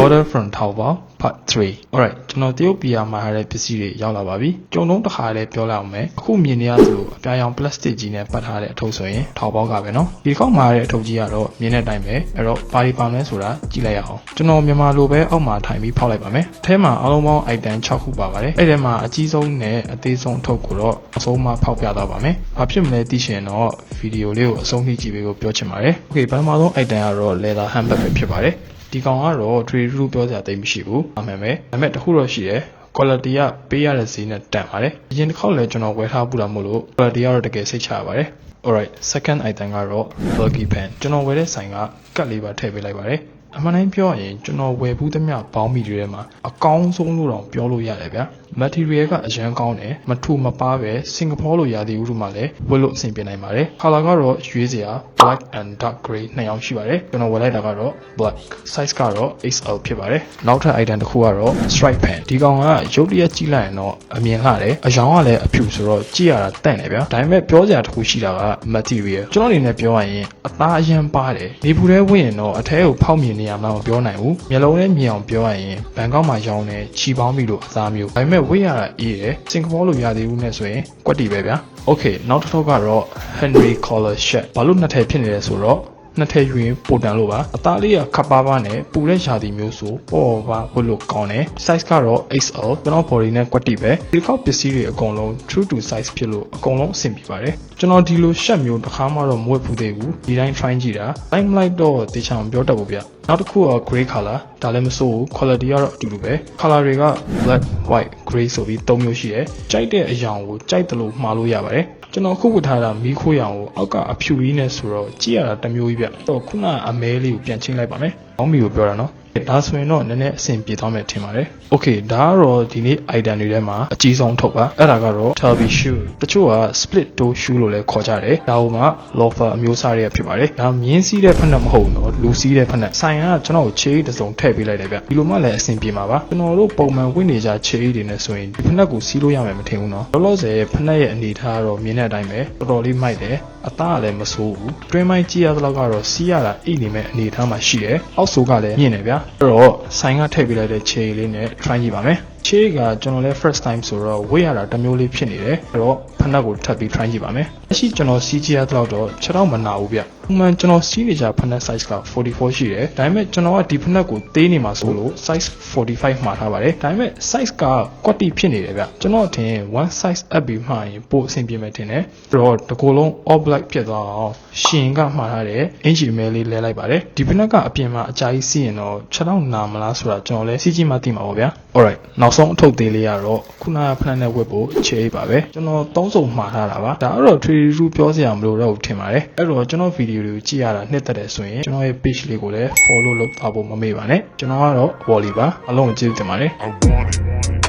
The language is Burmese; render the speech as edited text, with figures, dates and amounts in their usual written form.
Order from Taobao Part 3 Alright ကျွန်တော်တရုတ်ပြည်မှာရတဲ့ပစ္စည်းတွေရောက်လာပါပြီကြုံလုံးတစ်ခါလေးပြောလိုက်အောင်မယ်အခုမြင်နေရသလိုအပြာရောင် plastic ကြီးနဲ့ပတ်ထားတဲ့အထုပ်ဆိုရင် Taobao ကပဲเนาะဒီခေါက်မှာရတဲ့အထုပ်ကြီးကတော့မြင်တဲ့အတိုင်းပဲအဲ့တော့ဘာဒီပါမလဲဆိုတာကြည့်လိုက်ရအောင်ကျွန်တော်မြန်မာလိုပဲအောက်မှာထိုင်ပြီးဖောက်လိုက်ပါမယ်အထဲမှာအားလုံးပေါင်း item 6ခုပါပါတယ်အဲ့ဒီမှာအကြီးဆုံးနဲ့အသေးဆုံးအထုပ်ကိုတော့အဆုံးမှဖောက်ပြသွားပါမယ်ဘာဖြစ်မလဲသိရှင်တော့ဗီဒီယိုလေးကိုအဆုံးထိကြည့်ပေးဖို့ပြောချင်ပါတယ် Okay ပထမဆုံး item ကတော့ leather handbag ပဲဖြစ်ပါတယ်ဒီကောင်ကတော့ trade route ပြောစရာတိတ်မရှိဘူးအမှန်ပဲဒါပေမဲ့တခုတော့ရှိတယ် quality ကပေးရတဲ့ဈေးနဲ့တန်ပါတယ်အရင်တစ်ခေါက်လည်းကျွန်တော်ဝယ်ထားပူတာမို့လို့ quality ကတော့တကယ်စိတ်ချရပါတယ် Alright second item ကတော့ bulky pen ကျွန်တော်ဝယ်တဲ့ဆိုင်ကကတ်လေးပါထည့်ပေးလိုက်ပါတယ်အမှန်တိုင်းပြောရင်ကျွန်တော်ဝယ်ဘူးသမျှဘောင်းမီတွေထဲမှာအကောင်းဆုံးလို့တော့ပြောလို့ရတယ်ဗျာ material ကအရန်ကောင်းတယ်မထူမပါပဲစင်ကာပူလိုရာသီဥတုမှာလည်းဝယ်လို့အဆင်ပြေနိုင်ပါတယ် color ကတော့ရွေးစရာ black and dark gray နှစ်ယောက်ရှိပါတယ်ကျွန်တော်ဝယ်လိုက်တာကတော့ black size ကတော့ XL ဖြစ်ပါတယ်နောက်ထပ် item တစ်ခုကတော့ stripe pen ဒီကောင်ကရုပ်တရက်ကြည့်လိုက်ရင်တော့အမြင်လှတယ်အရောင်ကလည်းအဖြူဆိုတော့ကြည့်ရတာတန့်တယ်ဗျာဒါပေမဲ့ပြောစရာတစ်ခုရှိတာက material ကျွန်တော်အနေနဲ့ပြောရရင်အသားအရန်ပါတယ်နေပူထဲဝင်ရင်တော့အထဲကိုဖောက်မြင်နေရမှမပြောနိုင်ဘူးမျက်လုံးနဲ့မြင်အောင်ပြောရရင်ဘန်ကောက်မှာရောင်းတဲ့ချီပေါင်းပြီးလို့အသားမျိုးဒါပေမဲ့ဝေးရတာအေးတယ်စင်ကာပူလိုရာသီဥတုနဲ့ဆိုရင်ကွက်တီပဲဗျာ Okay နောက်တစ်ထုပ်ကတော့ Henry collar shirt ဘာလို့နှစ်ထည်ဖြစ်နေလဲဆိုတော့နှစ်ထည်ယူရင်ပိုတန်လို့ပါအသားလေးကခပ်ပါးပါးနဲ့ပူတဲ့ရာသီမျိုးဆိုပေါ်ပါဝတ်လို့ကောင်းတယ် size ကတော့ XL ကျွန်တော် body နဲ့ကွက်တီပဲဒီခေါက်ပစ္စည်းတွေအကုန်လုံး true to size ဖြစ်လို့အကုန်လုံးအဆင်ပြေပါတယ်ကျွန်တော်ဒီလို shirt မျိုးတစ်ခါမှတော့မဝတ်ဘူးသေးဘူးဒီတိုင်း try ကြည့်တာ time like တော့တေချာမပြောတတ်ဘူးဗျနောက်တစ်ခုက gray color ဒါလည်းမစိုးဘူး quality ကတော့အတူတူပဲ color တွေက black white gray ဆိုပြီး၃မျိုးရှိတယ်ကြိုက်တဲ့အရာကိုကြိုက်တယ်လို့မှားလို့ရပါတယ်ကျွန်တော်ခုဝတ်ထားတာမီးခိုးရောင်ကိုအောက်ကအဖြူကြီးနဲ့ဆိုတော့ကြည့်ရတာတစ်မျိုးကြီးဗျတော့ခုနအမဲလေးကိုပြန်ချင်းလိုက်ပါမယ်အောင်းမီကိုပြောတာနော်ဒါဆိုရင်တော့နည်းနည်းအဆင်ပြေသွားမယ်ထင်ပါတယ် Okay ဒါကတော့ဒီနေ့ item တွေထဲမှာအကြီးဆုံးထုတ်ပါအဲ့ဒါကတော့ Tabi shoe တချို့က split toe shoe လို့လည်းခေါ်ကြတယ်ဒါကမှ loafer အမျိုးအစားတွေဖြစ်ပါတယ်ဒါမြင်းစီးတဲ့ဖက်နဲ့မဟုတ်ဘူးနော်လူစီးတဲ့ဖက်နဲ့ဆိုင်ကကျွန်တော်ကိုခြေတစ်စုံထည့်ပေးလိုက်တယ်ဗျဒီလိုမှလည်းအဆင်ပြေမှာပါကျွန်တော်တို့ပုံမှန်ဝင်နေကြခြေတွေနဲ့ဆိုရင်ဒီဖက်ကိုစီးလို့ရမယ်မထင်ဘူးနော်လောလောဆယ်ဖက်ရဲ့အနေထားကတော့မြင်တဲ့အတိုင်းပဲတော်တော်လေးမိုက်တယ်အသားကလည်းမဆိုးဘူးတွင်းမိုင်းကြည့်ရတဲ့လောက်ကတော့စီးရတာအိတ်နေမဲ့အနေထားမှာရှိတယ်အောက်ဆိုးကလည်းမြင်နေဗျအဲ့တော့ဆိုင်ကထည့်ပေးလိုက်တဲ့ခြေလေးနဲ့ try ကြည့်ပါမယ်ခြေကကျွန်တော်လည်း first time ဆိုတော့ဝေးရတာတစ်မျိုးလေးဖြစ်နေတယ်အဲ့တော့ဖက်ကိုထပ်ပြီး try ကြည့်ပါမယ်လက်ရှိကျွန်တော်စီးကြည့်ရတဲ့လောက်တော့ခြေထောက်မနာဘူးဗျဥမှန်ကျွန်တော်စီးနေကြဖက် size က44ရှိတယ်ဒါပေမဲ့ကျွန်တော်ကဒီဖက်ကိုသေးနေမှာဆိုလို့ size 45မှာထားပါတယ်ဒါပေမဲ့ size က quality ဖြစ်နေတယ်ဗျကျွန်တော်အထင် one size up ပြီးမှရင်ပိုအဆင်ပြေမယ်ထင်တယ်အဲ့တော့ဒီကိုယ်လုံး all black ဖြစ်သွားအောင်ရှင်ကမှားထားတဲ့အင်ဂျီမဲလေးလဲလိုက်ပါတယ်ဒီဖက်ကအပြင်မှာအကြာကြီးစီးရင်တော့ခြေထောက်နာမလားဆိုတာကျွန်တော်လည်းစီးကြည့်မှသိမှာပေါ့ဗျာ alright နောက်ဆုံးအထုပ်သေးလေးကတော့ခုနကဖက်နဲ့ဝတ်ဖို့ခြေပါပဲကျွန်တော်သုံးစုံမှားထားတာပါဒါကတော့ trade route ပြောစရာမလိုတော့ဘူးထင်ပါတယ်အဲ့တော့ကျွန်တော်ဗီဒီယိုတွေကိုကြည့်ရတာနှစ်သက်တယ်ဆိုရင်ကျွန်တော်ရဲ့ page လေးကိုလည်း follow လုပ်ထားဖို့မမေ့ပါနဲ့ကျွန်တော်ကတော့ Wally ပါအားလုံးကိုကျေးဇူးတင်ပါတယ်